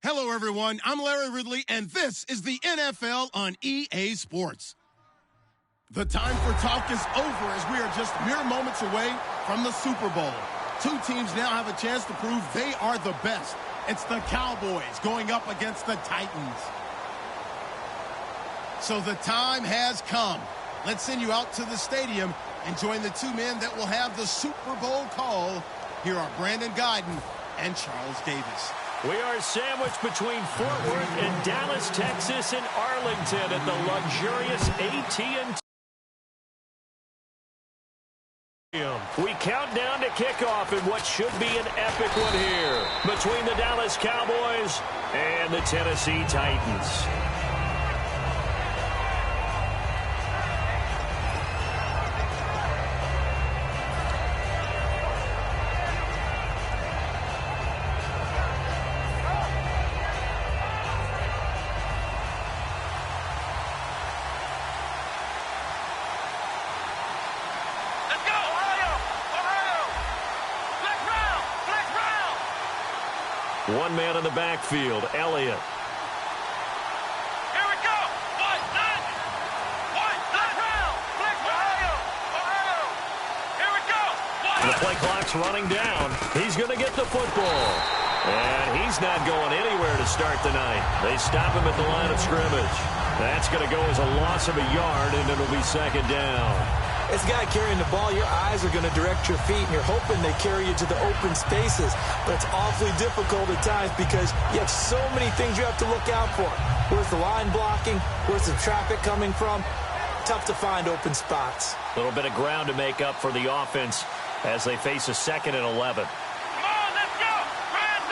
Hello, everyone. I'm Larry Ridley, and this is the NFL on EA Sports. The time for talk is over as we are just mere moments away from the Super Bowl. Two teams now have a chance to prove they are the best. It's the Cowboys going up against the Titans. So the time has come. Let's send you out to the stadium and join the two men that will have the Super Bowl call. Here are Brandon Guyton and Charles Davis. We are sandwiched between Fort Worth and Dallas, Texas, and Arlington at the luxurious AT&T. We count down to kickoff in what should be an epic one here between the Dallas Cowboys and the Tennessee Titans. One man in the backfield, Elliott. Here we go. Here we go. The play clock's running down. He's going to get the football. And he's not going anywhere to start the night. They stop him at the line of scrimmage. That's going to go as a loss of a yard, and it'll be second down. This guy carrying the ball, your eyes are going to direct your feet, and you're hoping they carry you to the open spaces. But it's awfully difficult at times because you have so many things you have to look out for. Where's the line blocking? Where's the traffic coming from? Tough to find open spots. A little bit of ground to make up for the offense as they face a 2nd and 11. Come on, let's go. Brand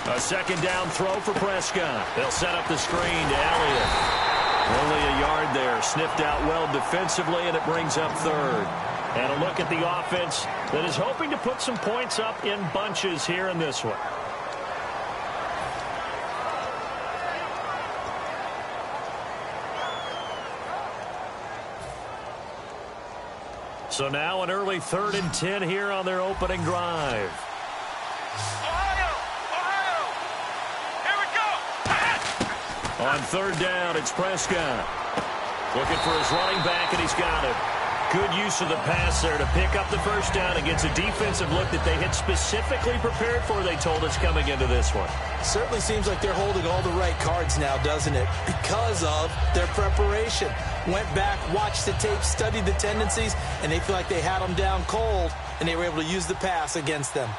38. A second down throw for Prescott. They'll set up the screen to Elliott. Only a yard there, sniffed out well defensively, and it brings up third. And a look at the offense that is hoping to put some points up in bunches here in this one. So now an early 3rd and 10 here on their opening drive. On 3rd down, it's Prescott. Looking for his running back, and he's got it. Good use of the pass there to pick up the first down against a defensive look that they had specifically prepared for, they told us, coming into this one. Certainly seems like they're holding all the right cards now, doesn't it? Because of their preparation. Went back, watched the tape, studied the tendencies, and they feel like they had them down cold, and they were able to use the pass against them.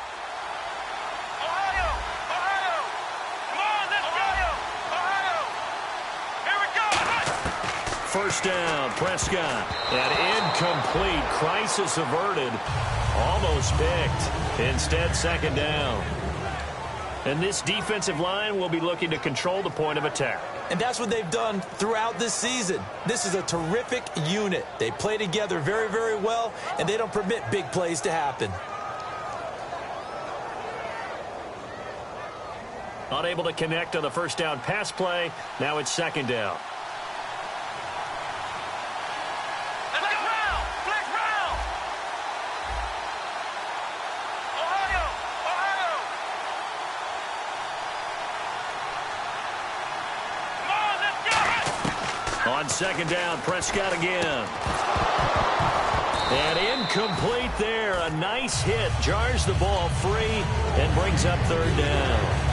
First down, Prescott. And incomplete. Crisis averted. Almost picked. Instead, second down. And this defensive line will be looking to control the point of attack. And that's what they've done throughout this season. This is a terrific unit. They play together very, very well, and they don't permit big plays to happen. Unable to connect on the first down pass play. Now it's second down. On second down, Prescott again. And incomplete there. A nice hit. Jars the ball free and brings up 3rd down.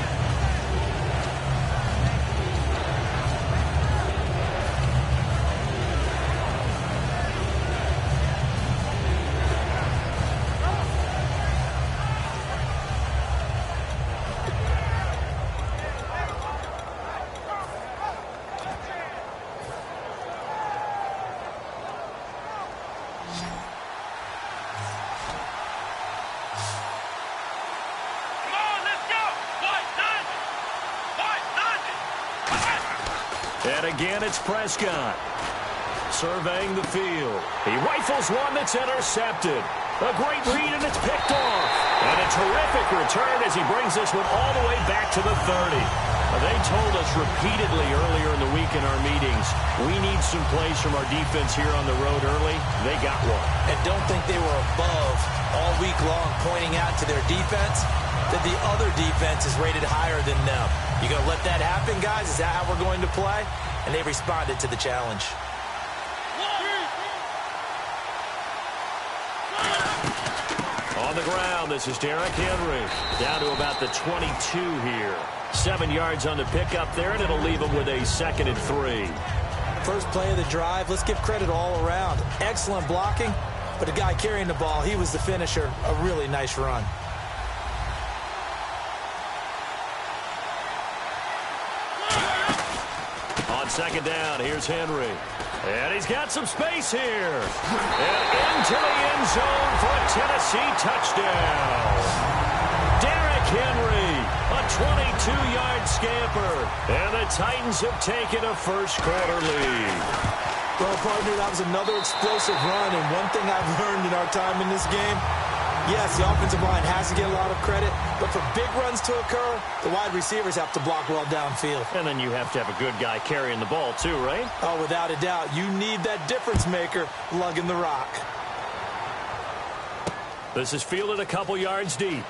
And again, it's Prescott. Surveying the field. He rifles one that's intercepted. A great read, and it's picked off. And a terrific return as he brings this one all the way back to the 30. They told us repeatedly earlier in the week in our meetings, we need some plays from our defense here on the road early. They got one. And don't think they were above all week long pointing out to their defense. that the other defense is rated higher than them. You going to let that happen, guys? Is that how we're going to play? And they responded to the challenge. On the ground, this is Derrick Henry. Down to about the 22 here. 7 yards on the pickup there, and it'll leave him with a 2nd and 3. First play of the drive, let's give credit all around. Excellent blocking, but the guy carrying the ball, he was the finisher. A really nice run. On 2nd down, here's Henry. And he's got some space here. And into the end zone for a Tennessee touchdown. Derrick Henry, a 22-yard scamper. And the Titans have taken a first-quarter lead. Well, partner, that was another explosive run. And one thing I've learned in our time in this game, yes, the offensive line has to get a lot of credit, but for big runs to occur, the wide receivers have to block well downfield. And then you have to have a good guy carrying the ball too, right? Oh, without a doubt. You need that difference maker lugging the rock. This is fielded a couple yards deep.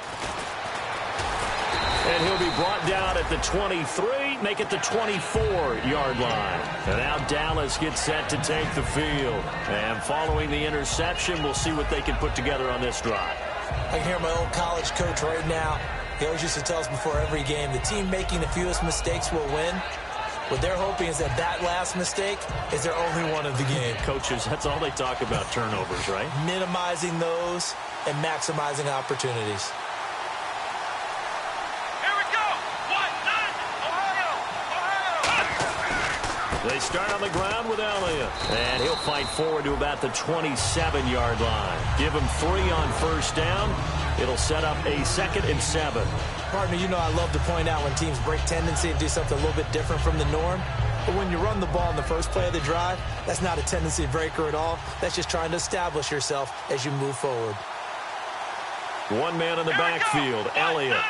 And he'll be brought down at the 23, make it the 24-yard line. And now Dallas gets set to take the field. And following the interception, we'll see what they can put together on this drive. I can hear my old college coach right now. He always used to tell us before every game, the team making the fewest mistakes will win. What they're hoping is that that last mistake is their only one of the game. Coaches, that's all they talk about, turnovers, right? Minimizing those and maximizing opportunities. They start on the ground with Elliott. And he'll fight forward to about the 27-yard line. Give him 3 on first down. It'll set up a 2nd and 7. Partner, you know I love to point out when teams break tendency and do something a little bit different from the norm. But when you run the ball in the first play of the drive, that's not a tendency breaker at all. That's just trying to establish yourself as you move forward. One man in the backfield, Elliott.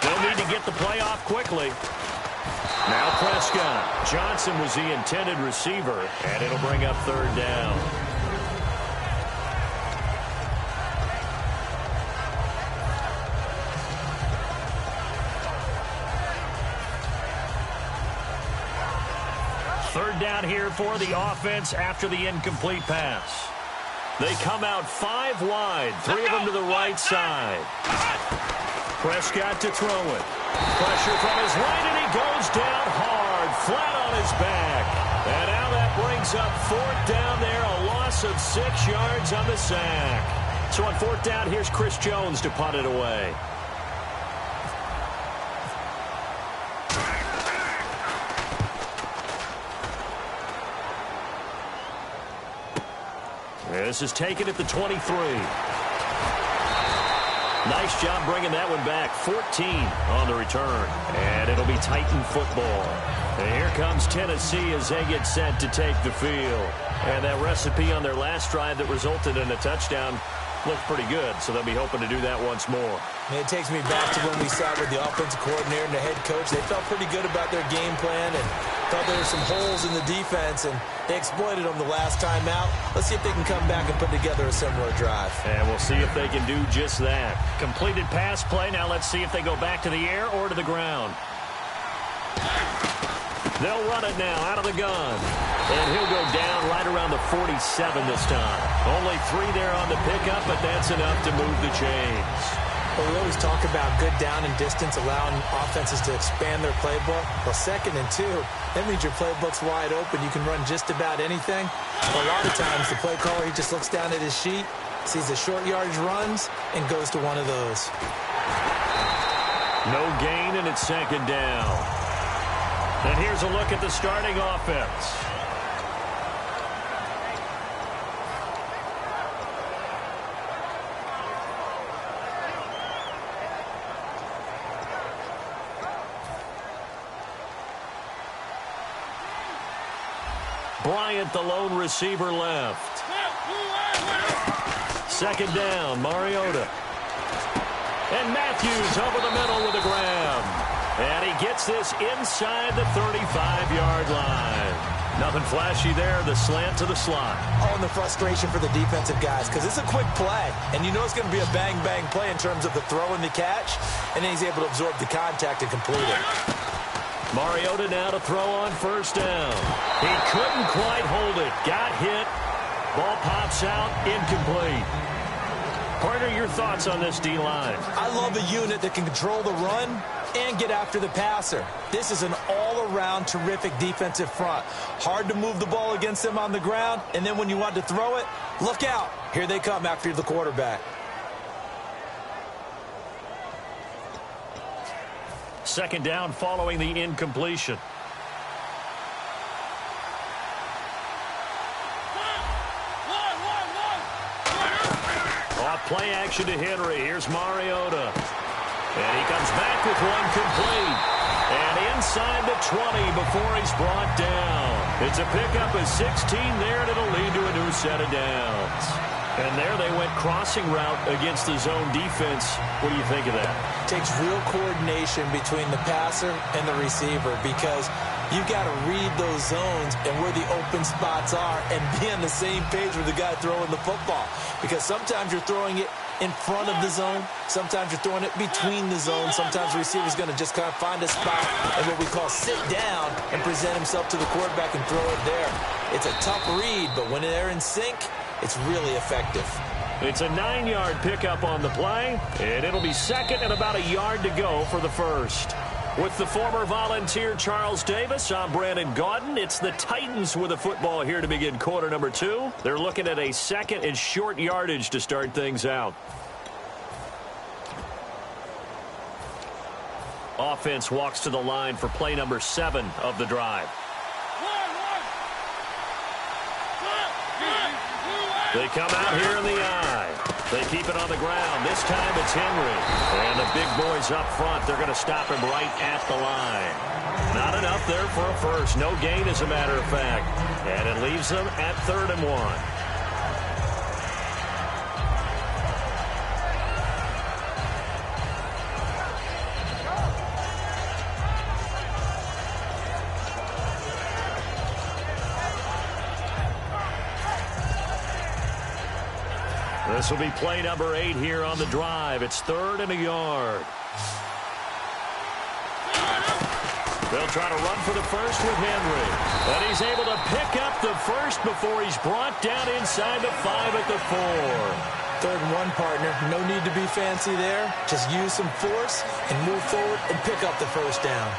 They'll need to get the play off quickly. Now Prescott. Johnson was the intended receiver, and it'll bring up 3rd down. Third down here for the offense after the incomplete pass. They come out 5 wide, 3 of them to the right side. Prescott to throw it. Pressure from his right, and he goes down hard, flat on his back. And now that brings up 4th down there, a loss of 6 yards on the sack. So on 4th down, here's Chris Jones to punt it away. This is taken at the 23. Nice job bringing that one back. 14 on the return. And it'll be Titan football. And here comes Tennessee as they get set to take the field. And that recipe on their last drive that resulted in a touchdown looked pretty good, so they'll be hoping to do that once more. And it takes me back to when we sat with the offensive coordinator and the head coach. They felt pretty good about their game plan and thought there were some holes in the defense, and they exploited them the last time out. Let's see if they can come back and put together a similar drive. And we'll see if they can do just that. Completed pass play. Now let's see if they go back to the air or to the ground. They'll run it now out of the gun. And he'll go down right around the 47 this time. Only 3 there on the pickup, but that's enough to move the chains. Well, we always talk about good down and distance, allowing offenses to expand their playbook. Well, 2nd and 2, that means your playbook's wide open. You can run just about anything. But a lot of times, the play caller, he just looks down at his sheet, sees the short yardage runs, and goes to one of those. No gain, and it's 2nd down. And here's a look at the starting offense. Bryant, the lone receiver, left. 2nd down, Mariota. And Matthews over the middle with a grab. And he gets this inside the 35-yard line. Nothing flashy there. The slant to the slot. Oh, and the frustration for the defensive guys, because it's a quick play, and you know it's going to be a bang-bang play in terms of the throw and the catch, and then he's able to absorb the contact and complete it. Mariota now to throw on first down. He couldn't quite hold it. Got hit. Ball pops out. Incomplete. Partner, your thoughts on this D-line? I love a unit that can control the run and get after the passer. This is an all-around terrific defensive front. Hard to move the ball against them on the ground, and then when you want to throw it, look out. Here they come after the quarterback. Second down following the incompletion. Off play action to Henry. Here's Mariota. And he comes back with one complete. And inside the 20 before he's brought down. It's a pickup of 16 there, and it'll lead to a new set of downs. And there they went crossing route against the zone defense. What do you think of that? Takes real coordination between the passer and the receiver, because you got to read those zones and where the open spots are and be on the same page with the guy throwing the football. Because sometimes you're throwing it in front of the zone. Sometimes you're throwing it between the zones. Sometimes the receiver's going to just kind of find a spot and what we call sit down and present himself to the quarterback and throw it there. It's a tough read, but when they're in sync, it's really effective. It's a 9-yard pickup on the play, and it'll be second and about a yard to go for the first. With the former Volunteer Charles Davis, I'm Brandon Gaudin. It's the Titans with the football here to begin quarter number 2. They're looking at a second and short yardage to start things out. Offense walks to the line for play number 7 of the drive. They come out here in the eye. They keep it on the ground. This time it's Henry. And the big boys up front, they're going to stop him right at the line. Not enough there for a first. No gain, as a matter of fact. And it leaves them at 3rd and 1. This will be play number 8 here on the drive. It's 3rd and a yard. They'll try to run for the first with Henry. And he's able to pick up the first before he's brought down inside the 5 at the 4. 3rd and 1, partner. No need to be fancy there. Just use some force and move forward and pick up the first down.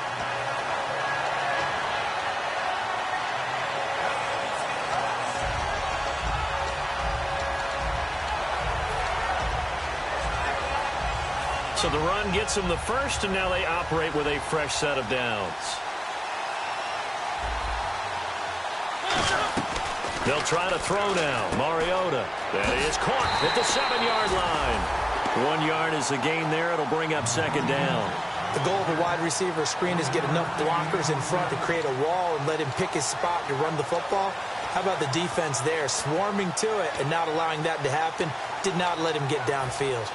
So the run gets them the first, and now they operate with a fresh set of downs. They'll try to throw now. Mariota. That is caught at the 7-yard line. 1 yard is the gain there. It'll bring up second down. The goal of a wide receiver screen is get enough blockers in front to create a wall and let him pick his spot to run the football. How about the defense there? Swarming to it and not allowing that to happen. Did not let him get downfield.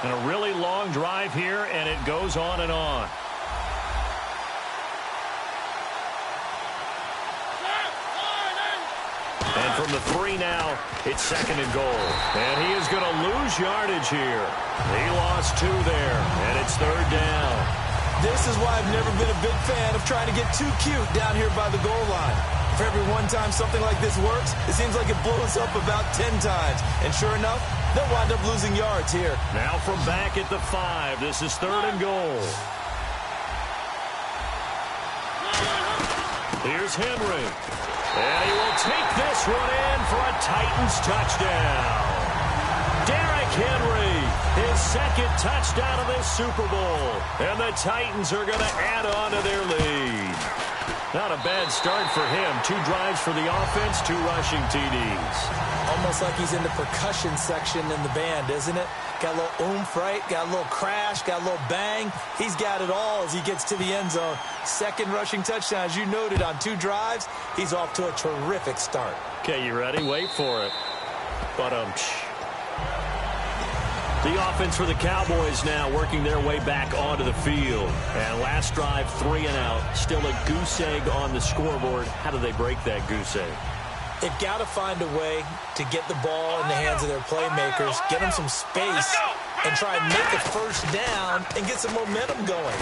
And a really long drive here, and it goes on and on. And from the 3 now, it's 2nd and goal. And he is going to lose yardage here. He lost 2 there, and it's 3rd down. This is why I've never been a big fan of trying to get too cute down here by the goal line. For every one time something like this works, it seems like it blows up about 10 times. And sure enough, they'll wind up losing yards here. Now from back at the 5, this is 3rd and goal. Here's Henry. And he will take this one in for a Titans touchdown. Derrick Henry, his 2nd touchdown of this Super Bowl. And the Titans are going to add on to their lead. Not a bad start for him. 2 drives for the offense, 2 rushing TDs. Almost like he's in the percussion section in the band, isn't it? Got a little oomph, right? Got a little crash, got a little bang. He's got it all as he gets to the end zone. 2nd rushing touchdown, as you noted, on 2 drives. He's off to a terrific start. Okay, you ready? Wait for it. But The offense for the Cowboys now working their way back onto the field. And last drive, 3 and out. Still a goose egg on the scoreboard. How do they break that goose egg? They've got to find a way to get the ball in the hands of their playmakers, get them some space, and try and make a first down and get some momentum going.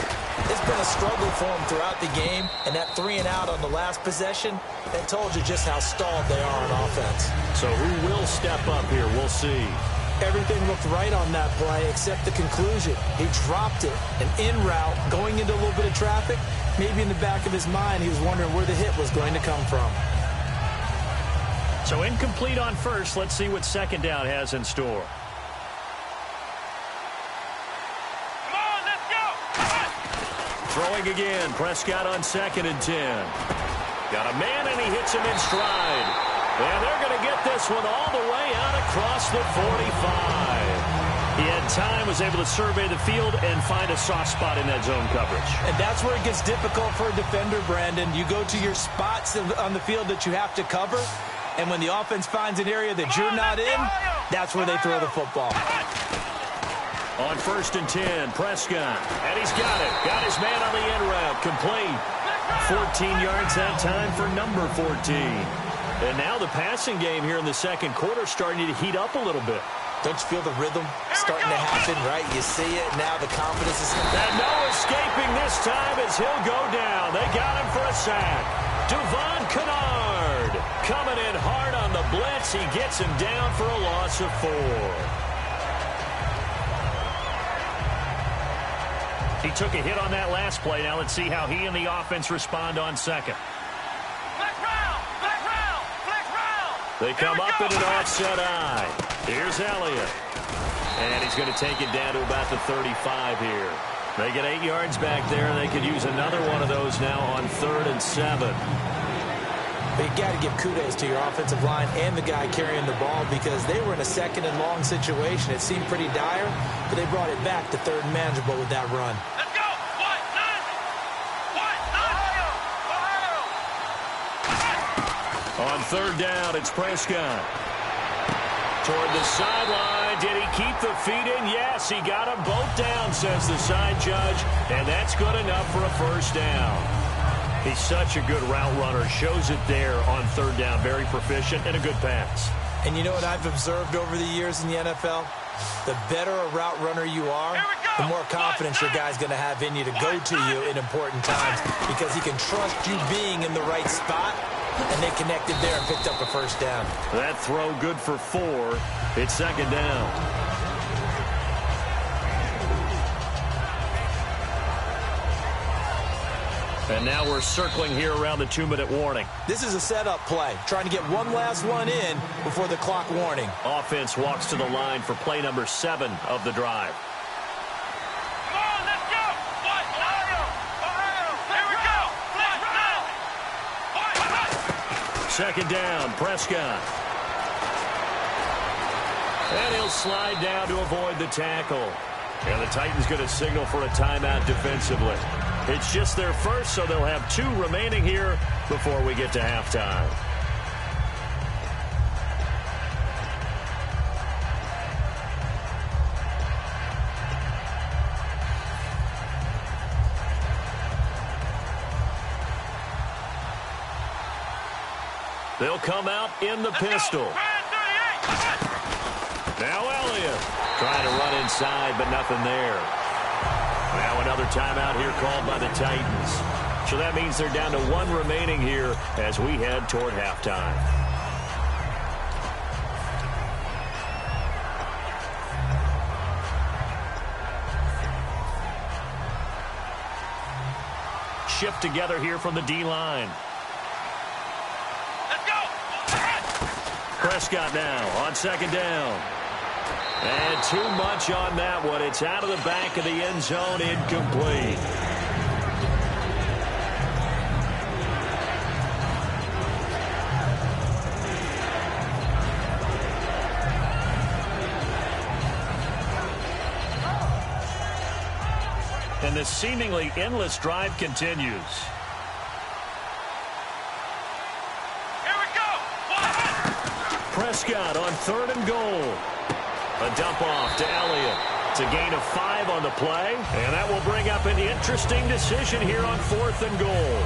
It's been a struggle for them throughout the game, and that 3 and out on the last possession, that told you just how stalled they are on offense. So who will step up here? We'll see. Everything looked right on that play except the conclusion. He dropped it, an in route, going into a little bit of traffic. Maybe in the back of his mind, he was wondering where the hit was going to come from. So incomplete on first. Let's see what second down has in store. Come on, let's go. Throwing again. Prescott on 2nd and 10. Got a man, and he hits him in stride. And they're going to get this one all the way out across the 45. He had time, was able to survey the field and find a soft spot in that zone coverage. And that's where it gets difficult for a defender, Brandon. You go to your spots on the field that you have to cover, and when the offense finds an area that you're not in, that's where they throw the football. On 1st and 10, Prescott. And he's got it. Got his man on the in route. Complete. 14 yards that time for number 14. And now the passing game here in the second quarter starting to heat up a little bit. Don't you feel the rhythm starting to happen, right? You see it, now the confidence is... And no escaping this time as he'll go down. They got him for a sack. Devon Kennard coming in hard on the blitz. He gets him down for a loss of 4. He took a hit on that last play. Now let's see how he and the offense respond on second. They come up in an offset eye. Here's Elliott. And he's going to take it down to about the 35 here. They get 8 yards back there, and they could use another one of those now on 3rd and 7. But you got to give kudos to your offensive line and the guy carrying the ball because they were in a 2nd and long situation. It seemed pretty dire, but they brought it back to 3rd and manageable with that run. Let's go. On 3rd down, it's Prescott. Toward the sideline. Did he keep the feet in? Yes, he got them both down, says the side judge. And that's good enough for a first down. He's such a good route runner. Shows it there on 3rd down. Very proficient and a good pass. And you know what I've observed over the years in the NFL? The better a route runner you are, the more confidence your guy's going to have in you to go to you in important times because he can trust you being in the right spot. And they connected there and picked up a first down. That throw good for 4. It's 2nd down. And now we're circling here around the 2-minute warning. This is a setup play, trying to get one last one in before the clock warning. Offense walks to the line for play number 7 of the drive. Come on, let's go. Here we go. 2nd down, Prescott. And he'll slide down to avoid the tackle. And the Titans going to signal for a timeout defensively. It's just their first, so they'll have 2 remaining here before we get to halftime. They'll come out in the pistol. Now Elliott trying to run inside, but nothing there. Now another timeout here called by the Titans. So that means they're down to 1 remaining here as we head toward halftime. Shift together here from the D-line. Prescott now on 2nd down. And too much on that one. It's out of the back of the end zone, incomplete. And the seemingly endless drive continues. Here we go. Prescott on 3rd and goal. A dump off to Elliott. It's a gain of 5 on the play, and that will bring up an interesting decision here on 4th and goal.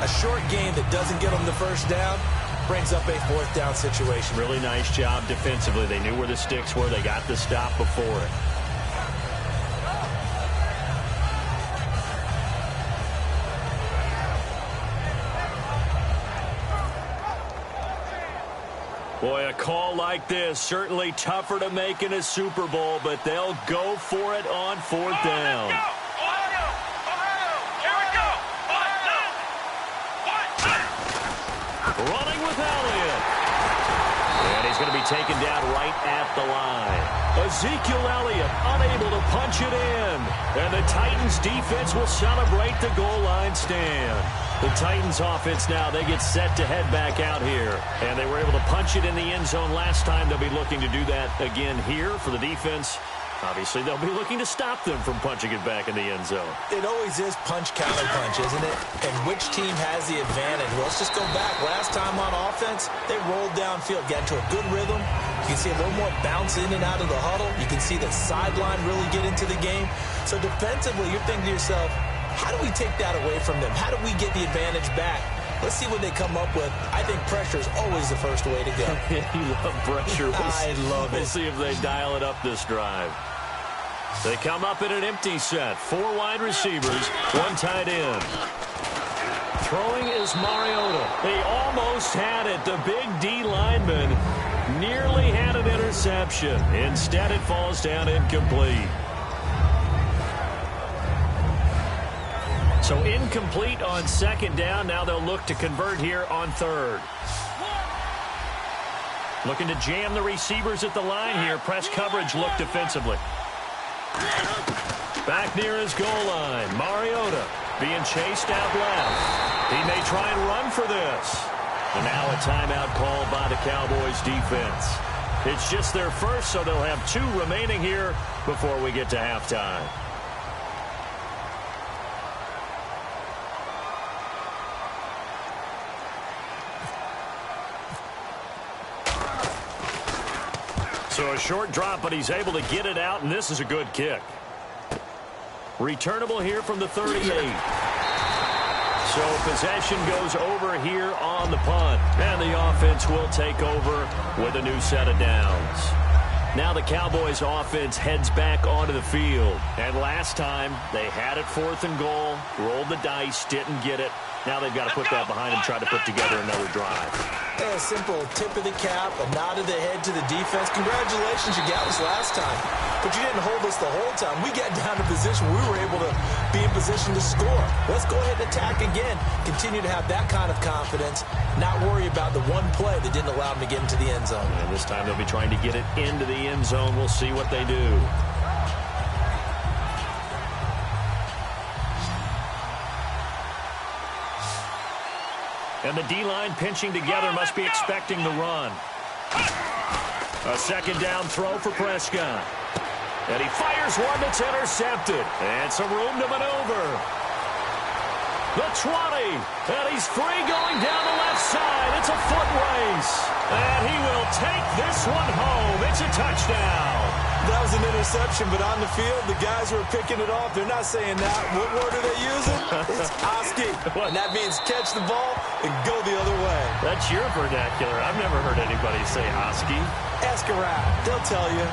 A short game that doesn't get them the first down brings up a 4th down situation. Really nice job defensively. They knew where the sticks were. They got the stop before it. Boy, a call like this, certainly tougher to make in a Super Bowl, but they'll go for it on 4th down. Running with Elliott. And he's going to be taken down right at the line. Ezekiel Elliott unable to punch it in. And the Titans defense will celebrate the goal line stand. The Titans offense now, they get set to head back out here. And they were able to punch it in the end zone last time. They'll be looking to do that again here for the defense. Obviously, they'll be looking to stop them from punching it back in the end zone. It always is punch-counter-punch, isn't it? And which team has the advantage? Well, let's just go back. Last time on offense, they rolled downfield, got into a good rhythm. You can see a little more bounce in and out of the huddle. You can see the sideline really get into the game. So defensively, you're thinking to yourself, how do we take that away from them? How do we get the advantage back? Let's see what they come up with. I think pressure is always the first way to go. You love pressure. I love it. We'll see if they dial it up this drive. They come up in an empty set. 4 wide receivers, 1 tight end. Throwing is Mariota. They almost had it. The big D lineman nearly had an interception. Instead, it falls down incomplete. So incomplete on 2nd down. Now they'll look to convert here on 3rd. Looking to jam the receivers at the line here. Press coverage look defensively. Back near his goal line. Mariota being chased out left. He may try and run for this. And now a timeout called by the Cowboys defense. It's just their first, so they'll have 2 remaining here before we get to halftime. So a short drop, but he's able to get it out, and this is a good kick. Returnable here from the 38. So possession goes over here on the punt, and the offense will take over with a new set of downs. Now the Cowboys offense heads back onto the field. And last time, they had it 4th and goal, rolled the dice, didn't get it. Now they've got to put that behind them, try to put together another drive. A simple tip of the cap, a nod of the head to the defense. Congratulations, you got us last time. But you didn't hold us the whole time. We got down to position. We were able to be in position to score. Let's go ahead and attack again. Continue to have that kind of confidence. Not worry about the one play that didn't allow them to get into the end zone. And this time they'll be trying to get it into the end zone. We'll see what they do. And the D-line pinching together, must be expecting the run. A 2nd down throw for Prescott. And he fires one that's intercepted. And some room to maneuver. The 20. And he's free going down the left side. It's a foot race. And he will take this one home. It's a touchdown. That was an interception, but on the field, the guys who are picking it off, they're not saying that. What word are they using? It's Oski. And that means catch the ball and go the other way. That's your vernacular. I've never heard anybody say Oski. Ask around. They'll tell you.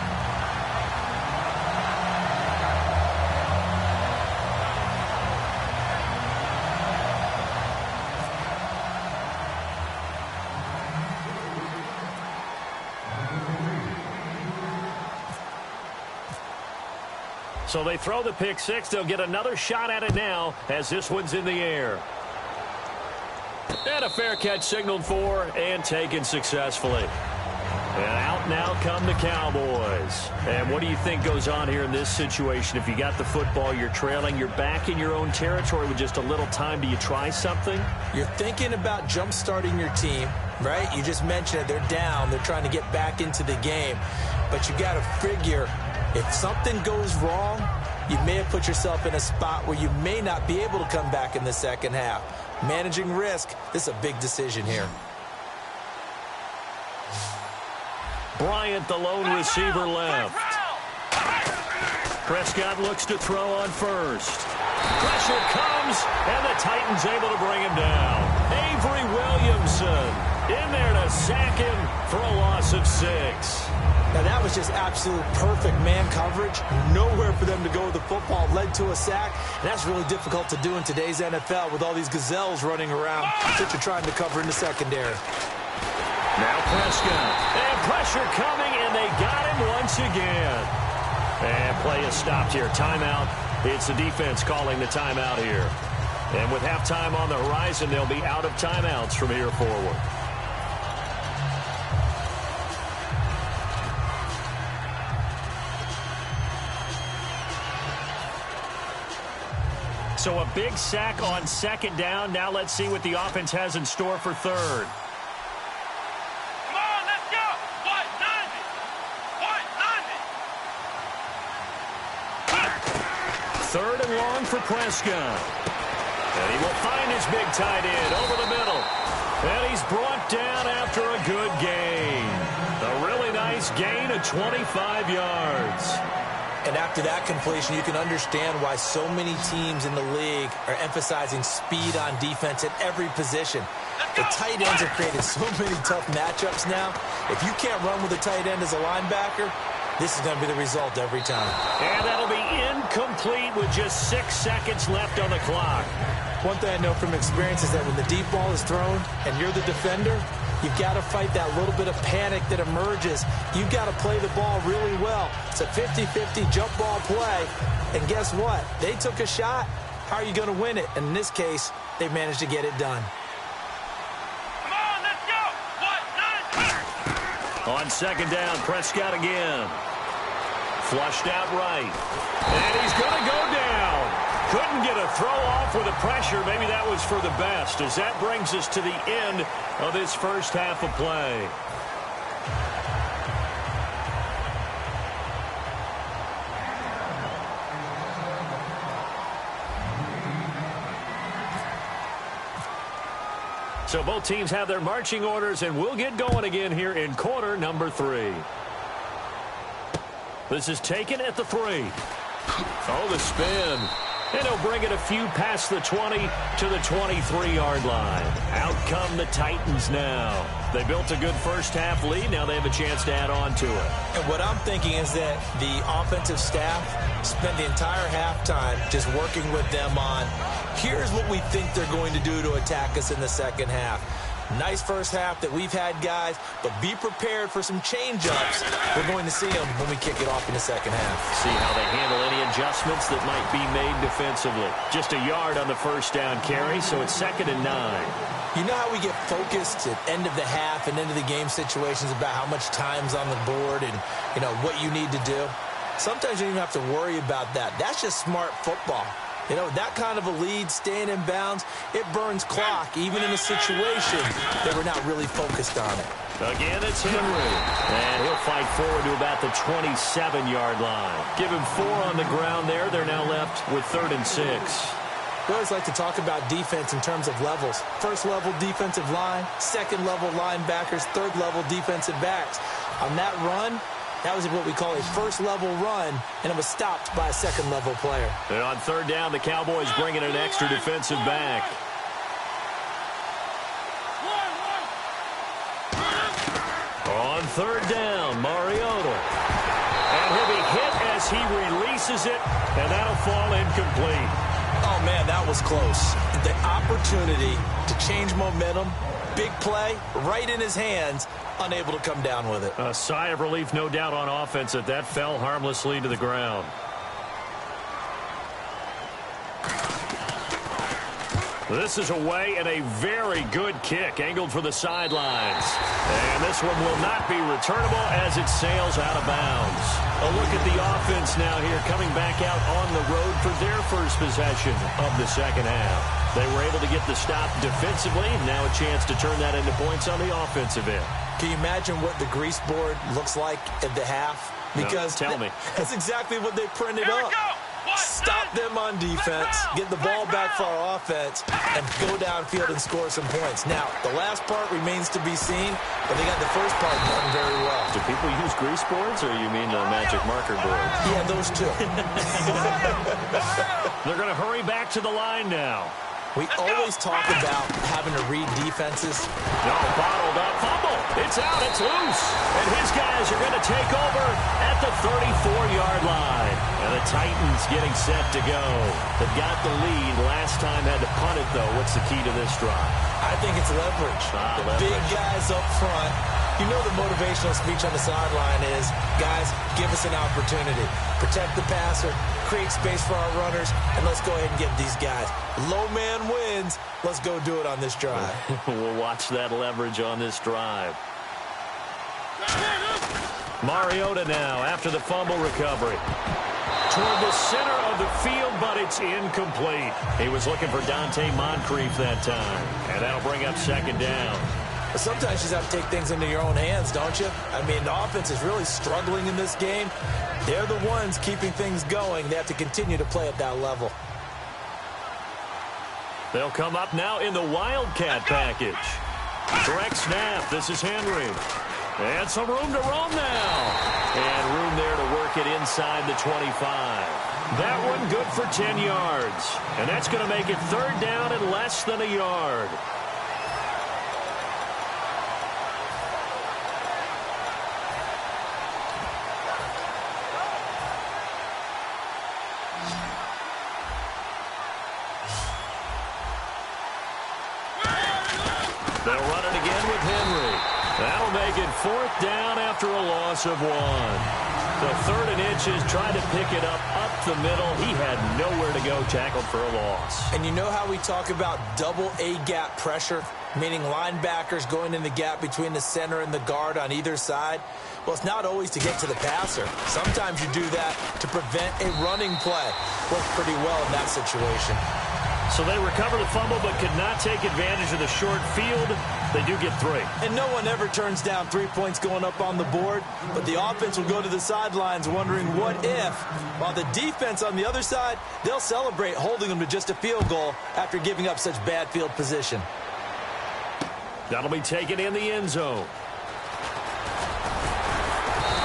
So they throw the pick 6. They'll get another shot at it now as this one's in the air. And a fair catch signaled for and taken successfully. And out now come the Cowboys. And what do you think goes on here in this situation? If you got the football, you're trailing, you're back in your own territory with just a little time. Do you try something? You're thinking about jump-starting your team, right? You just mentioned it. They're down. They're trying to get back into the game. But you got to figure, if something goes wrong, you may have put yourself in a spot where you may not be able to come back in the second half. Managing risk, this is a big decision here. Bryant, the lone receiver left. Prescott looks to throw on first. Pressure comes, and the Titans able to bring him down. Avery Williamson in there to sack him for a loss of 6. Now, that was just absolute perfect man coverage. Nowhere for them to go with the football. Led to a sack, and that's really difficult to do in today's NFL with all these gazelles running around that you're trying to cover in the secondary. Now Prescott. And pressure coming, and they got him once again. And play is stopped here. Timeout. It's the defense calling the timeout here. And with halftime on the horizon, they'll be out of timeouts from here forward. So a big sack on second down. Now let's see what the offense has in store for third. Come on, let's go. White 90. Third and long for Prescott. And he will find his big tight end over the middle. And he's brought down after a good gain. A really nice gain of 25 yards. And after that completion, you can understand why so many teams in the league are emphasizing speed on defense at every position. The tight ends have created so many tough matchups now. If you can't run with a tight end as a linebacker, this is going to be the result every time. And that'll be incomplete with just 6 seconds left on the clock. One thing I know from experience is that when the deep ball is thrown and you're the defender, you've got to fight that little bit of panic that emerges. You've got to play the ball really well. It's a 50-50 jump ball play. And guess what? They took a shot. How are you going to win it? And in this case, they managed to get it done. Come on, let's go. White 90. On second down, Prescott again. Flushed out right. And he's going to go down. Couldn't get a throw off with the pressure. Maybe that was for the best, as that brings us to the end of this first half of play. So both teams have their marching orders, and we'll get going again here in quarter number 3. This is taken at the 3. Oh, the spin. And he'll bring it a few past the 20 to the 23-yard line. Out come the Titans now. They built a good first-half lead. Now they have a chance to add on to it. And what I'm thinking is that the offensive staff spent the entire halftime just working with them on, here's what we think they're going to do to attack us in the second half. Nice first half that we've had, guys, but be prepared for some change-ups. We're going to see them when we kick it off in the second half. See how they handle any adjustments that might be made defensively. Just a yard on the first down carry, so it's 2nd and 9. You know how we get focused at end of the half and end of the game situations about how much time's on the board and, you know, what you need to do? Sometimes you don't even have to worry about that. That's just smart football. You know, that kind of a lead, staying in bounds, it burns clock, even in a situation that we're not really focused on it. Again, it's Henry. And he'll fight forward to about the 27-yard line. Give him 4 on the ground there. They're now left with 3rd and 6. We always like to talk about defense in terms of levels. First level defensive line, second level linebackers, third level defensive backs. On that run, that was what we call a first-level run, and it was stopped by a second-level player. And on 3rd down, the Cowboys bring in an extra defensive back. On 3rd down, Mariota. And he'll be hit as he releases it, and that'll fall incomplete. Oh, man, that was close. The opportunity to change momentum, big play, right in his hands, unable to come down with it. A sigh of relief, no doubt, on offense that fell harmlessly to the ground. This is away and a very good kick, angled for the sidelines. And this one will not be returnable as it sails out of bounds. A look at the offense now here, coming back out on the road for their first possession of the second half. They were able to get the stop defensively. Now a chance to turn that into points on the offensive end. Can you imagine what the grease board looks like at the half? Because no, tell me. That's exactly what they printed Here up. we go. stop them on defense, get the ball back for our offense, and go downfield and score some points. Now, the last part remains to be seen, but they got the first part done very well. Do people use grease boards, or you mean the magic marker board? Yeah, those two. They're going to hurry back to the line now. We always talk about having to read defenses. No, bottled up. Fumble. It's out. It's loose. And his guys are going to take over at the 34-yard line. And the Titans getting set to go. They've got the lead. Last time had to punt it, though. What's the key to this drive? I think it's leverage. Leverage. Big guys up front. You know the motivational speech on the sideline is, guys, give us an opportunity. Protect the passer, create space for our runners, and let's go ahead and get these guys. Low man wins. Let's go do it on this drive. We'll watch that leverage on this drive. Mariota now after the fumble recovery. Toward the center of the field, but it's incomplete. He was looking for Dante Moncrief that time, and that'll bring up second down. But sometimes you just have to take things into your own hands, don't you? I mean, the offense is really struggling in this game. They're the ones keeping things going. They have to continue to play at that level. They'll come up now in the Wildcat package. Direct snap. This is Henry. And some room to roam now. And room there to work it inside the 25. That one good for 10 yards. And that's going to make it third down and less than a yard. They'll run it again with Henry. That'll make it fourth down after a loss of one. The 3rd and inches, tried to pick it up the middle. He had nowhere to go, tackled for a loss. And you know how we talk about double A-gap pressure, meaning linebackers going in the gap between the center and the guard on either side? Well, it's not always to get to the passer. Sometimes you do that to prevent a running play. Worked pretty well in that situation. So they recover the fumble but could not take advantage of the short field. They do get 3. And no one ever turns down 3 points going up on the board, but the offense will go to the sidelines wondering what if, while the defense on the other side, they'll celebrate holding them to just a field goal after giving up such bad field position. That'll be taken in the end zone.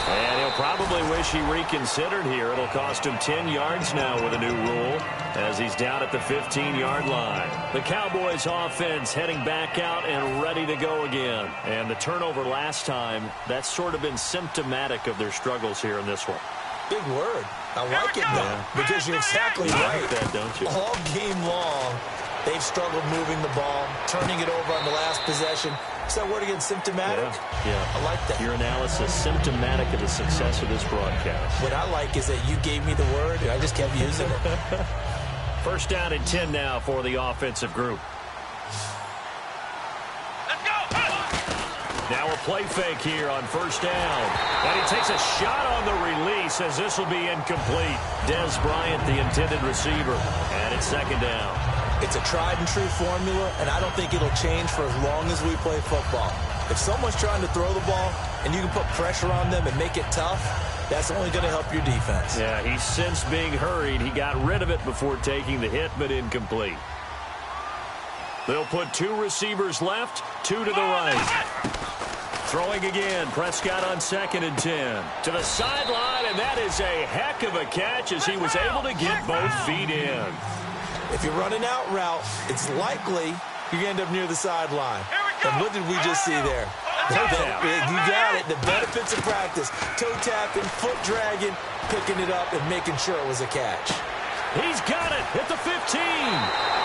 And he'll probably wish he reconsidered here. It'll cost him 10 yards now with a new rule as he's down at the 15-yard line. The Cowboys offense heading back out and ready to go again. And the turnover last time, that's sort of been symptomatic of their struggles here in this one. Big word. I like it, though, because you're exactly right. You like that, don't you? All game long, they've struggled moving the ball, turning it over on the last possession. Is that word again, symptomatic? Yeah. I like that. Your analysis, symptomatic of the success of this broadcast. What I like is that you gave me the word, and I just kept using it. First down and 10 now for the offensive group. Let's go! Now a play fake here on first down. And he takes a shot on the release as this will be incomplete. Dez Bryant, the intended receiver. And it's second down. It's a tried-and-true formula, and I don't think it'll change for as long as we play football. If someone's trying to throw the ball and you can put pressure on them and make it tough, that's only going to help your defense. Yeah, he's since being hurried. He got rid of it before taking the hit, but incomplete. They'll put 2 receivers left, 2 to the right. Throwing again, Prescott on 2nd and 10. To the sideline, and that is a heck of a catch as he was able to get both feet in. If you're running out route, it's likely you end up near the sideline. And what did we just see there? Toe tap. You got it. The benefits of practice. Toe tapping, foot dragging, picking it up, and making sure it was a catch. He's got it at the 15.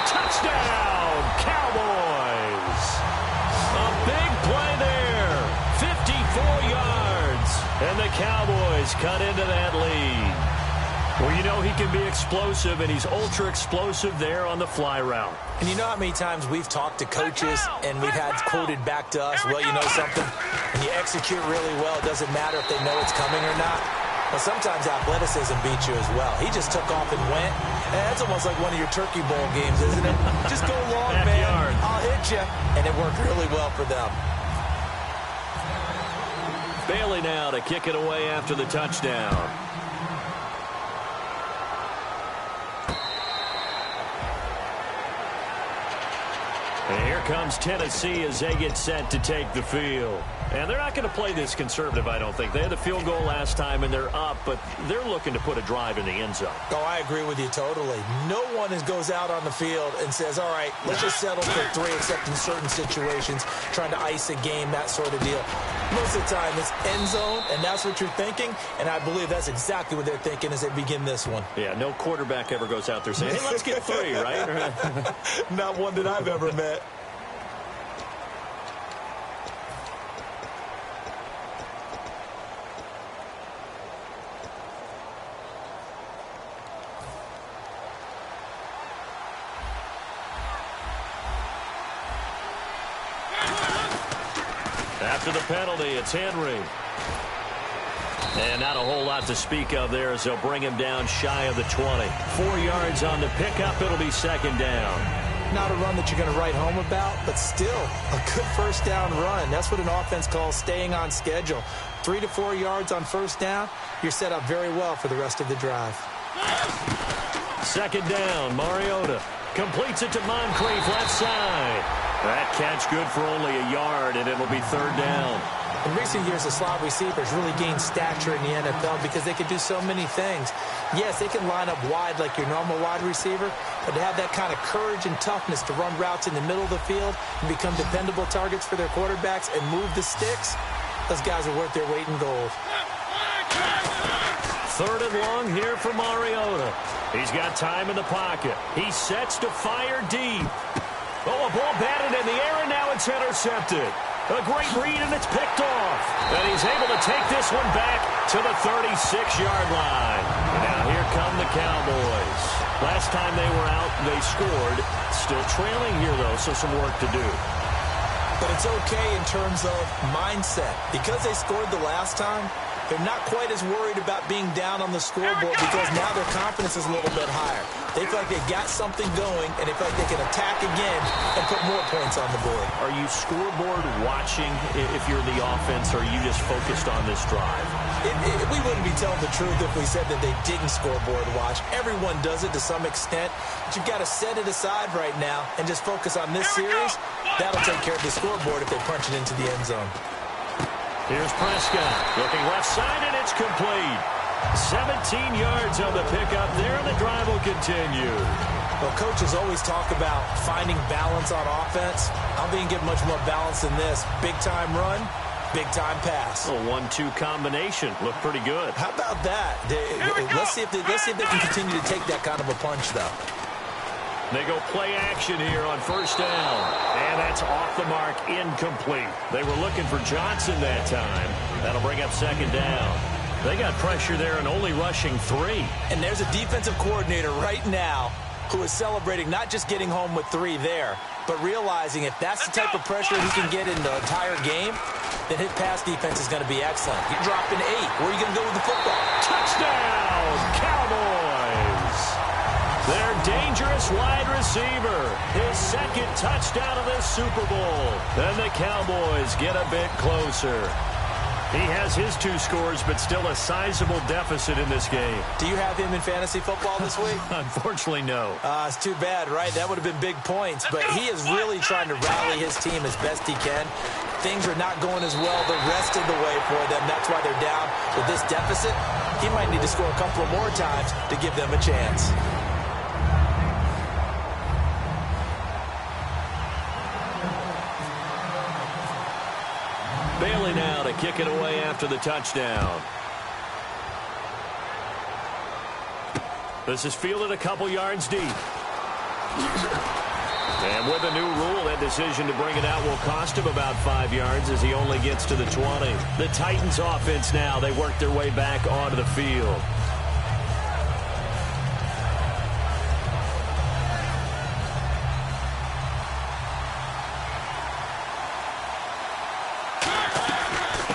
Touchdown, Cowboys. A big play there. 54 yards. And the Cowboys cut into that lead. Well, you know he can be explosive, and he's ultra-explosive there on the fly route. And you know how many times we've talked to coaches and we've had quoted back to us, well, you know something? When you execute really well, it doesn't matter if they know it's coming or not. Well, sometimes athleticism beats you as well. He just took off and went. And that's almost like one of your Turkey Bowl games, isn't it? Just go long, man. I'll hit you. And it worked really well for them. Bailey now to kick it away after the touchdown. And here comes Tennessee as they get set to take the field. And they're not going to play this conservative, I don't think. They had the field goal last time, and they're up, but they're looking to put a drive in the end zone. Oh, I agree with you totally. No one goes out on the field and says, all right, let's just settle for 3, except in certain situations, trying to ice a game, that sort of deal. Most of the time, it's end zone, and that's what you're thinking, and I believe that's exactly what they're thinking as they begin this one. Yeah, no quarterback ever goes out there saying, hey, let's get 3, right? Not one that I've ever met. After the penalty, it's Henry. And not a whole lot to speak of there as they'll bring him down shy of the 20. 4 yards on the pickup. It'll be second down. Not a run that you're going to write home about, but still a good first down run. That's what an offense calls staying on schedule. 3 to 4 yards on first down, you're set up very well for the rest of the drive. Second down, Mariota completes it to Moncrief, left side. That catch good for only a yard, and it'll be third down. In recent years, the slot receivers really gained stature in the NFL because they can do so many things. Yes, they can line up wide like your normal wide receiver, but to have that kind of courage and toughness to run routes in the middle of the field and become dependable targets for their quarterbacks and move the sticks, those guys are worth their weight in gold. Third and long here for Mariota. He's got time in the pocket. He sets to fire deep. Oh, a ball batted in the air, and now it's intercepted. A great read, and it's picked off. And he's able to take this one back to the 36-yard line. And now here come the Cowboys. Last time they were out, they scored. Still trailing here, though, so some work to do. But it's okay in terms of mindset. Because they scored the last time, they're not quite as worried about being down on the scoreboard because now their confidence is a little bit higher. They feel like they've got something going, and they feel like they can attack again and put more points on the board. Are you scoreboard watching if you're the offense, or are you just focused on this drive? We wouldn't be telling the truth if we said that they didn't scoreboard watch. Everyone does it to some extent, but you've got to set it aside right now and just focus on this series. That'll take care of the scoreboard if they punch it into the end zone. Here's Prescott looking left side, and it's complete. 17 yards on the pickup there, and the drive will continue. Well, coaches always talk about finding balance on offense. I don't think you get much more balance than this. Big-time run, big-time pass. A 1-2 combination. Looked pretty good. How about that? Let's see if they can continue to take that kind of a punch, though. They go play action here on first down. And that's off the mark, incomplete. They were looking for Johnson that time. That'll bring up second down. They got pressure there and only rushing 3. And there's a defensive coordinator right now who is celebrating not just getting home with 3 there, but realizing if that's the type of pressure he can get in the entire game, then his pass defense is going to be excellent. You're dropping 8. Where are you going to go with the football? Touchdown, Cowboys! Their dangerous wide receiver, his second touchdown of this Super Bowl. And the Cowboys get a bit closer. He has his 2 scores, but still a sizable deficit in this game. Do you have him in fantasy football this week? Unfortunately, no. It's too bad, right? That would have been big points. But he is really trying to rally his team as best he can. Things are not going as well the rest of the way for them. That's why they're down with this deficit. He might need to score a couple of more times to give them a chance. Bailey now to kick it away after the touchdown. This is fielded a couple yards deep. And with a new rule, that decision to bring it out will cost him about 5 yards as he only gets to the 20. The Titans offense now, they work their way back onto the field.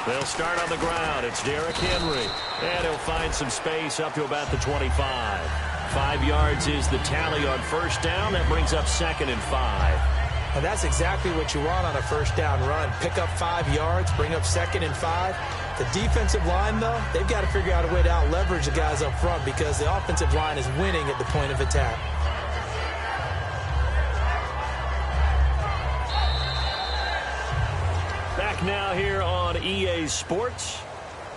They'll start on the ground. It's Derrick Henry. And he'll find some space up to about the 25. 5 yards is the tally on first down. That brings up second and 5. And that's exactly what you want on a first down run. Pick up 5 yards, bring up second and 5. The defensive line, though, they've got to figure out a way to out-leverage the guys up front because the offensive line is winning at the point of attack. here on EA Sports.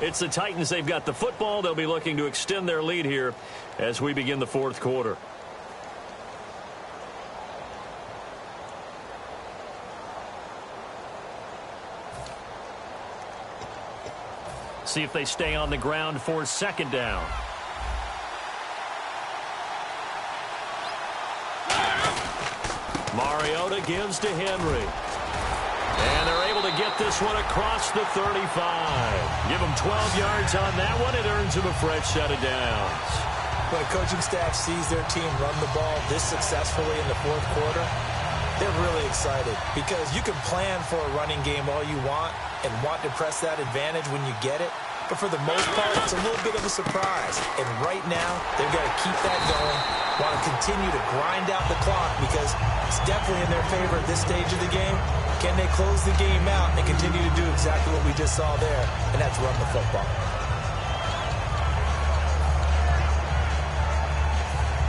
It's the Titans. They've got the football. They'll be looking to extend their lead here as we begin the fourth quarter. See if they stay on the ground for second down. Mariota gives to Henry. And they're able to get this one across the 35. Give them 12 yards on that one. It earns them a fresh set of downs. When a coaching staff sees their team run the ball this successfully in the fourth quarter, they're really excited because you can plan for a running game all you want and want to press that advantage when you get it. But for the most part, it's a little bit of a surprise. And right now, they've got to keep that going, want to continue to grind out the clock because it's definitely in their favor at this stage of the game. Can they close the game out and continue to do exactly what we just saw there, and that's run the football.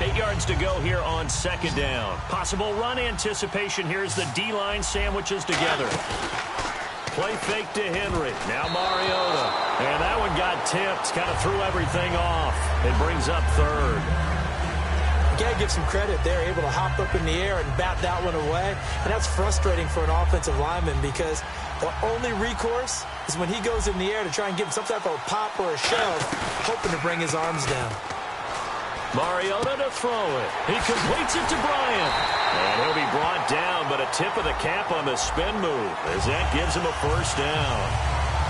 8 yards to go here on second down. Possible run anticipation. Here's the D-line sandwiches together. Play fake to Henry. Now Mariota. And that one got tipped. Kind of threw everything off. It brings up third. You got to give some credit. They're able to hop up in the air and bat that one away. And that's frustrating for an offensive lineman because the only recourse is when he goes in the air to try and give him some type of a pop or a shove, hoping to bring his arms down. Mariota to throw it. He completes it to Bryant. And he'll be brought down, but a tip of the cap on the spin move as that gives him a first down.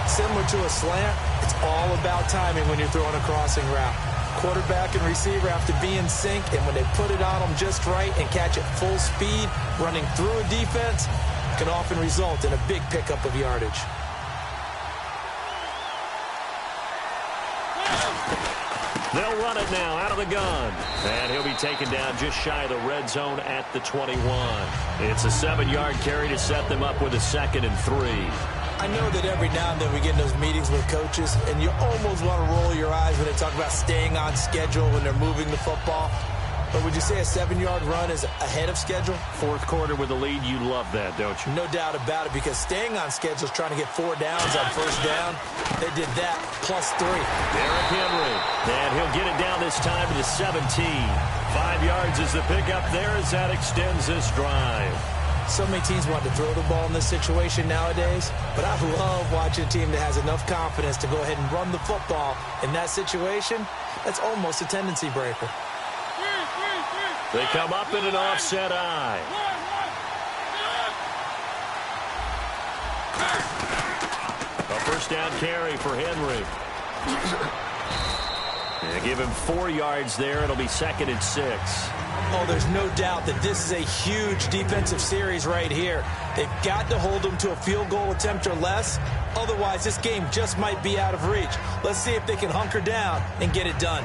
Similar to a slant, it's all about timing when you're throwing a crossing route. Quarterback and receiver have to be in sync, and when they put it on them just right and catch it full speed, running through a defense, can often result in a big pickup of yardage. They'll run it now out of the gun. And he'll be taken down just shy of the red zone at the 21. It's a 7-yard carry to set them up with a 2nd and 3. I know that every now and then we get in those meetings with coaches, and you almost want to roll your eyes when they talk about staying on schedule when they're moving the football. But would you say a 7-yard run is ahead of schedule? Fourth quarter with a lead, you love that, don't you? No doubt about it, because staying on schedule is trying to get 4 downs on first down. They did that, plus 3. Derrick Henry, and he'll get it down this time to the 17. 5 yards is the pickup there as that extends this drive. So many teams want to throw the ball in this situation nowadays, but I love watching a team that has enough confidence to go ahead and run the football. In that situation, that's almost a tendency breaker. They come up in an offset eye. A first down carry for Henry. And give him 4 yards there. It'll be 2nd and 6. Oh, there's no doubt that this is a huge defensive series right here. They've got to hold them to a field goal attempt or less. Otherwise, this game just might be out of reach. Let's see if they can hunker down and get it done.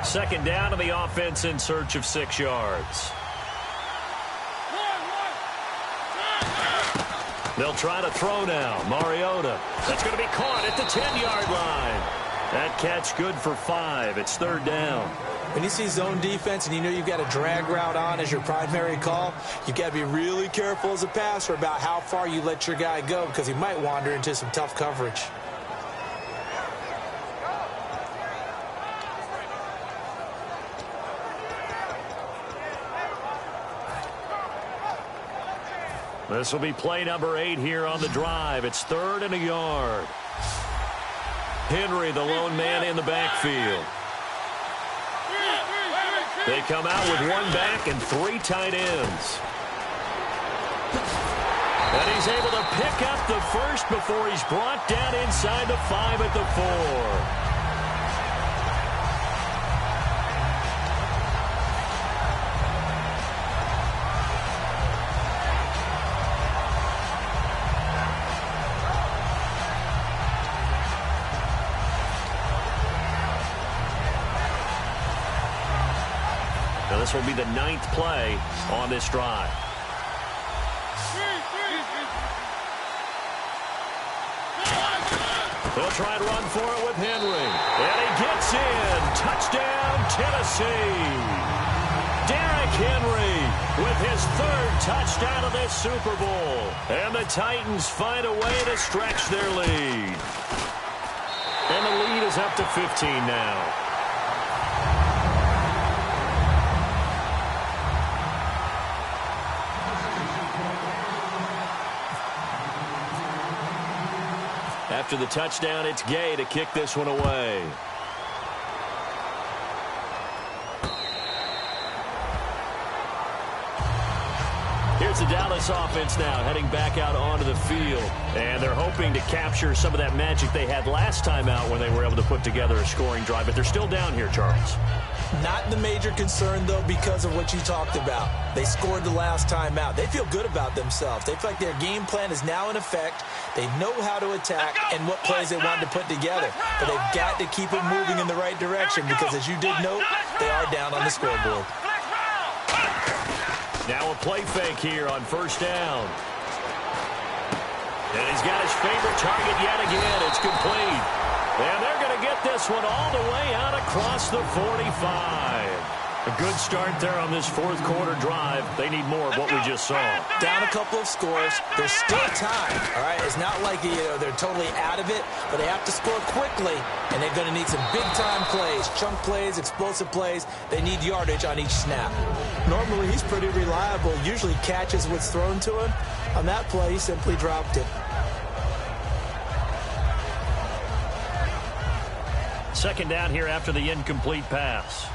2nd down to the offense in search of 6 yards. They'll try to throw now. Mariota. That's going to be caught at the 10-yard line. That catch good for 5. It's 3rd down. When you see zone defense and you know you've got a drag route on as your primary call, you've got to be really careful as a passer about how far you let your guy go because he might wander into some tough coverage. This will be play number 8 here on the drive. It's 3rd and a yard. Henry, the lone man in the backfield. They come out with 1 back and 3 tight ends. And he's able to pick up the first before he's brought down inside the 5 at the 4. This will be the 9th play on this drive. They'll try and run for it with Henry. And he gets in. Touchdown, Tennessee. Derrick Henry with his third touchdown of this Super Bowl. And the Titans find a way to stretch their lead. And the lead is up to 15 now. After the touchdown, it's Gay to kick this one away. Here's the Dallas offense now heading back out onto the field. And they're hoping to capture some of that magic they had last time out when they were able to put together a scoring drive. But they're still down here, Charles. Not the major concern, though, because of what you talked about. They scored the last time out. They feel good about themselves. They feel like their game plan is now in effect. They know how to attack and what plays they want to put together. But they've got to keep it moving in the right direction because, as you did note, they are down on the scoreboard. Now a play fake here on first down. And he's got his favorite target yet again. It's complete. And they're going to get this one all the way out across the 45. A good start there on this fourth quarter drive. They need more of what we just saw. Down a couple of scores. There's still time. All right, it's not like they're totally out of it, but they have to score quickly, and they're going to need some big-time plays, chunk plays, explosive plays. They need yardage on each snap. Normally, he's pretty reliable. Usually catches what's thrown to him. On that play, he simply dropped it. Second down here after the incomplete pass.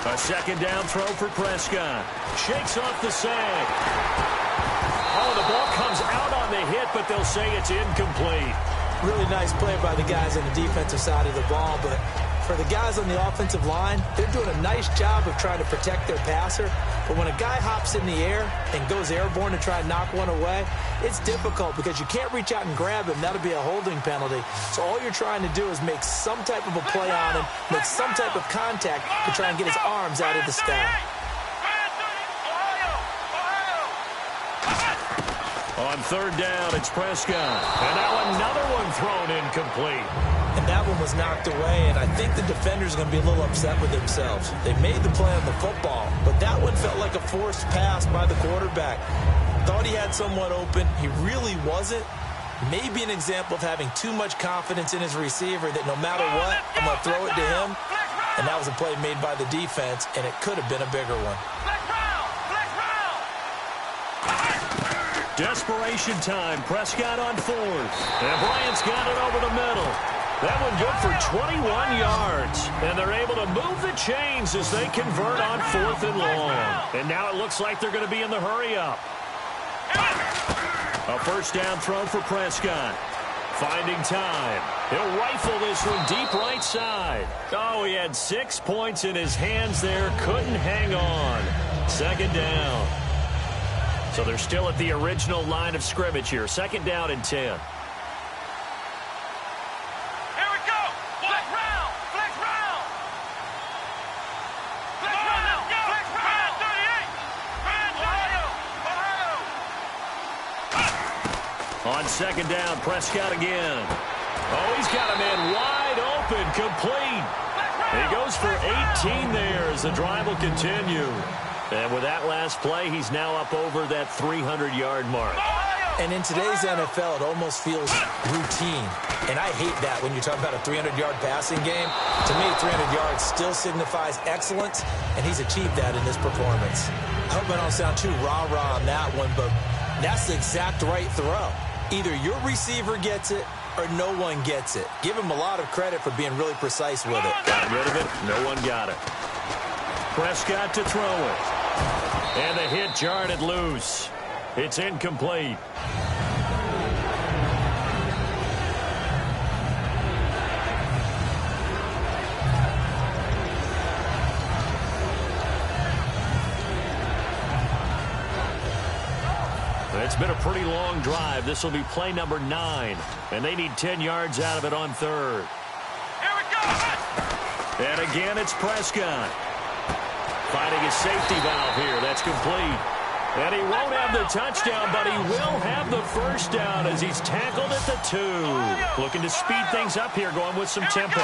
A second down throw for Prescott. Shakes off the sack. Oh, the ball comes out on the hit, but they'll say it's incomplete. Really nice play by the guys on the defensive side of the ball, but for the guys on the offensive line, they're doing a nice job of trying to protect their passer. But when a guy hops in the air and goes airborne to try and knock one away, it's difficult because you can't reach out and grab him. That'll be a holding penalty. So all you're trying to do is make some type of a play on him, make some type of contact to try and get his arms out of the sky. On third down, it's Prescott. And now another one thrown incomplete. And that one was knocked away, and I think the defenders are going to be a little upset with themselves. They made the play on the football, but that one felt like a forced pass by the quarterback. Thought he had someone open. He really wasn't. Maybe an example of having too much confidence in his receiver that no matter what, I'm going to throw it to him. And that was a play made by the defense, and it could have been a bigger one. Desperation time. Prescott on fourth. And Bryant's got it over the middle. That one good for 21 yards. And they're able to move the chains as they convert on fourth and long. And now it looks like they're going to be in the hurry-up. A first down throw for Prescott. Finding time. He'll rifle this one deep right side. Oh, he had 6 points in his hands there. Couldn't hang on. Second down. So they're still at the original line of scrimmage here. Second down and 10. Here we go. Flex round. Flex round. Flex round. Flex round. 38. Ohio. On second down, Prescott again. Oh, he's got a man wide open, complete. He goes for 18 there as the drive will continue. And with that last play, he's now up over that 300-yard mark. And in today's NFL, it almost feels routine. And I hate that when you talk about a 300-yard passing game. To me, 300 yards still signifies excellence, and he's achieved that in this performance. I hope I don't sound too rah-rah on that one, but that's the exact right throw. Either your receiver gets it or no one gets it. Give him a lot of credit for being really precise with it. Got rid of it. No one got it. Prescott to throw it. And the hit jarred it loose. It's incomplete. It's been a pretty long drive. This will be play number 9. And they need 10 yards out of it on third. Here we go. And again, it's Prescott. Finding his safety valve here. That's complete. And he won't have the touchdown, but he will have the first down as he's tackled at the 2. Looking to speed things up here, going with some tempo.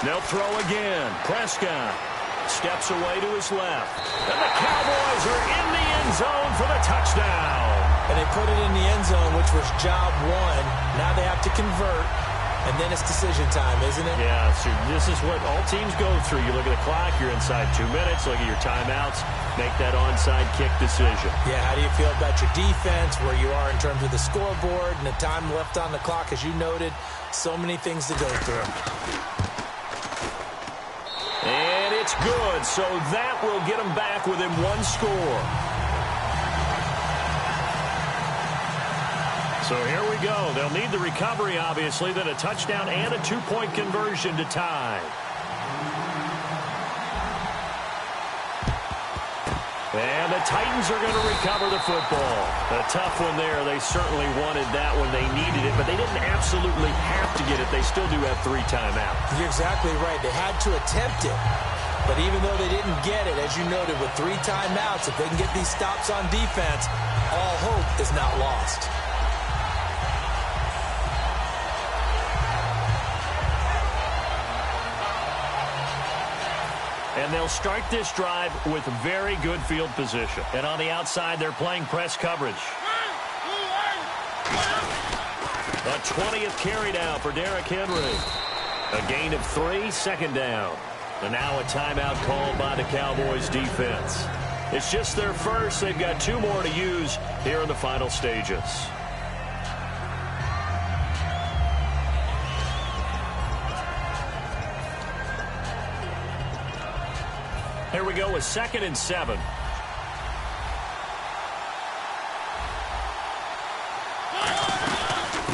They'll throw again. Prescott steps away to his left. And the Cowboys are in the end zone for the touchdown. And they put it in the end zone, which was job 1. Now they have to convert. And then it's decision time, isn't it? Yeah, so this is what all teams go through. You look at the clock, you're inside 2 minutes, look at your timeouts, make that onside kick decision. Yeah, how do you feel about your defense, where you are in terms of the scoreboard, and the time left on the clock, as you noted, so many things to go through. And it's good, so that will get them back within 1 score. So here we go. They'll need the recovery, obviously, then a touchdown and a 2-point conversion to tie. And the Titans are going to recover the football. A tough one there. They certainly wanted that when they needed it, but they didn't absolutely have to get it. They still do have 3 timeouts. You're exactly right. They had to attempt it. But even though they didn't get it, as you noted, with 3 timeouts, if they can get these stops on defense, all hope is not lost. And they'll start this drive with very good field position. And on the outside, they're playing press coverage. A 20th carry down for Derrick Henry. A gain of 3, second down. And now a timeout called by the Cowboys defense. It's just their first. They've got 2 more to use here in the final stages. Here we go with 2nd and 7.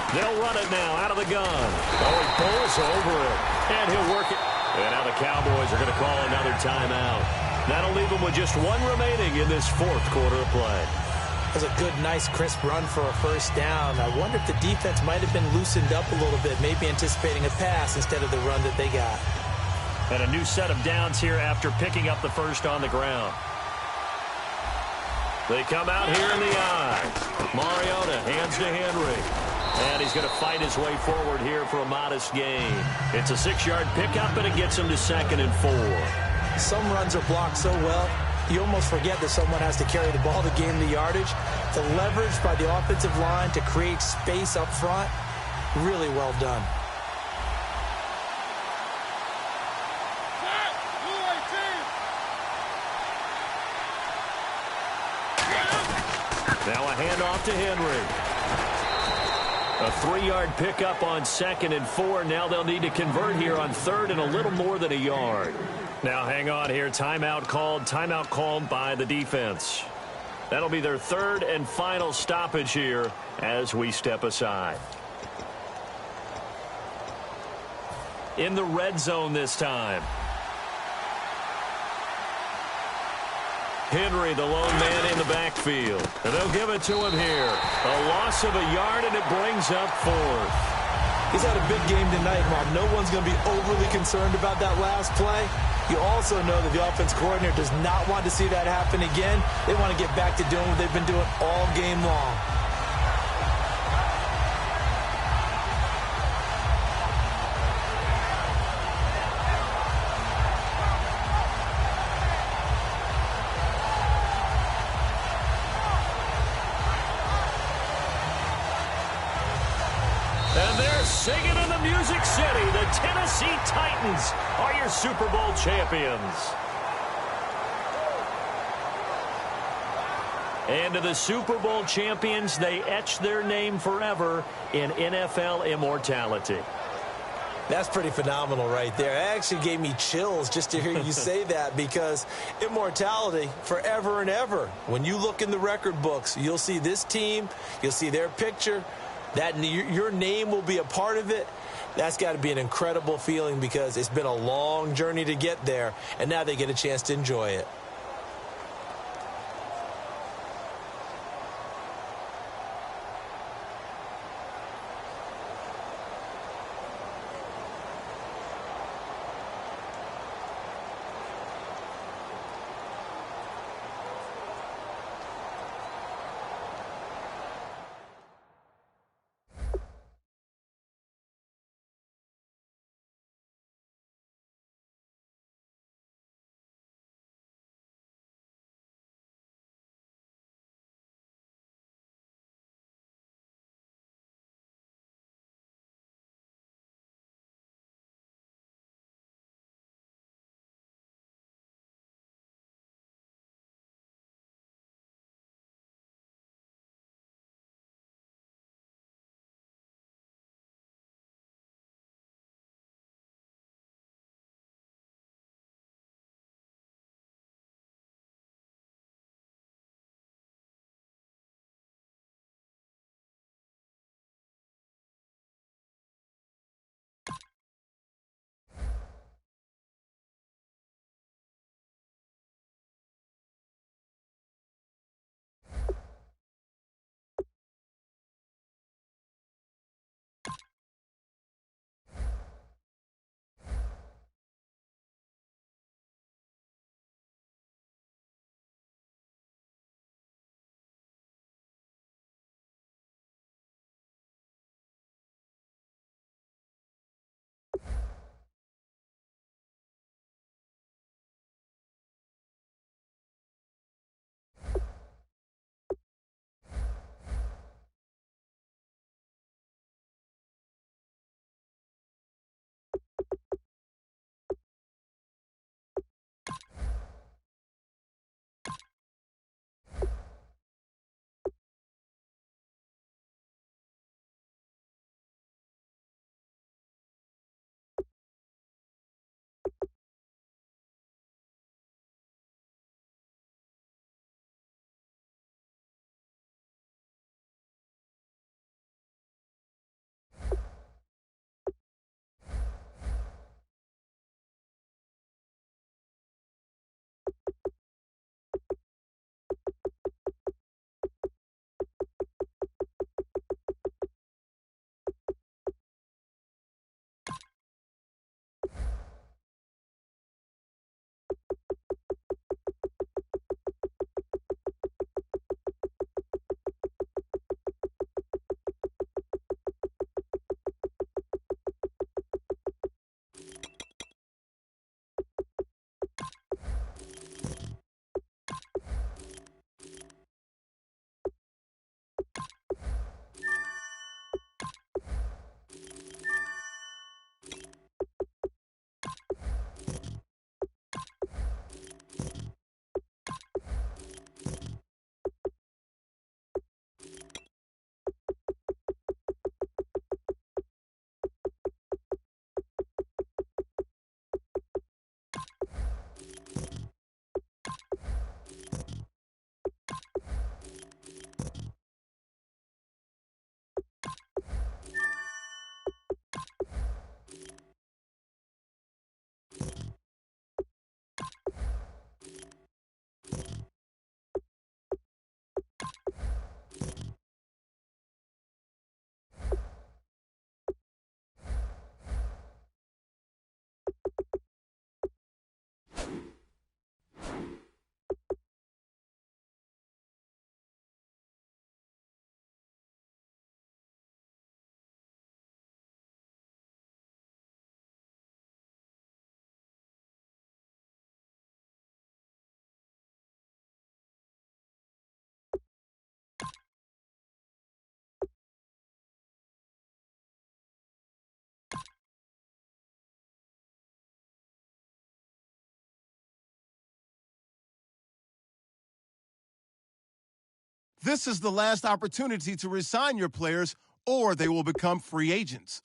They'll run it now out of the gun. Oh, he pulls over it, and he'll work it. And now the Cowboys are going to call another timeout. That'll leave them with just 1 remaining in this 4th quarter of play. That was a good, nice, crisp run for a first down. I wonder if the defense might have been loosened up a little bit, maybe anticipating a pass instead of the run that they got. And a new set of downs here after picking up the first on the ground. They come out here in the eye. Mariota hands to Henry. And he's going to fight his way forward here for a modest gain. It's a 6-yard pickup, and it gets him to 2nd and 4. Some runs are blocked so well, you almost forget that someone has to carry the ball to gain the yardage. The leverage by the offensive line to create space up front, really well done. Now a handoff to Henry. A 3-yard pickup on 2nd and 4. Now they'll need to convert here on 3rd and a little more than a yard. Now hang on here. Timeout called by the defense. That'll be their 3rd and final stoppage here as we step aside. In the red zone this time. Henry, the lone man in the backfield. And they'll give it to him here. A loss of a yard, and it brings up 4th. He's had a big game tonight, Mark. No one's going to be overly concerned about that last play. You also know that the offense coordinator does not want to see that happen again. They want to get back to doing what they've been doing all game long. Singing in the Music City, the Tennessee Titans are your Super Bowl champions. And to the Super Bowl champions, they etch their name forever in NFL immortality. That's pretty phenomenal right there. It actually gave me chills just to hear you say that, because immortality forever and ever. When you look in the record books, you'll see this team, you'll see their picture. That your name will be a part of it. That's got to be an incredible feeling, because it's been a long journey to get there, and now they get a chance to enjoy it. This is the last opportunity to resign your players, or they will become free agents.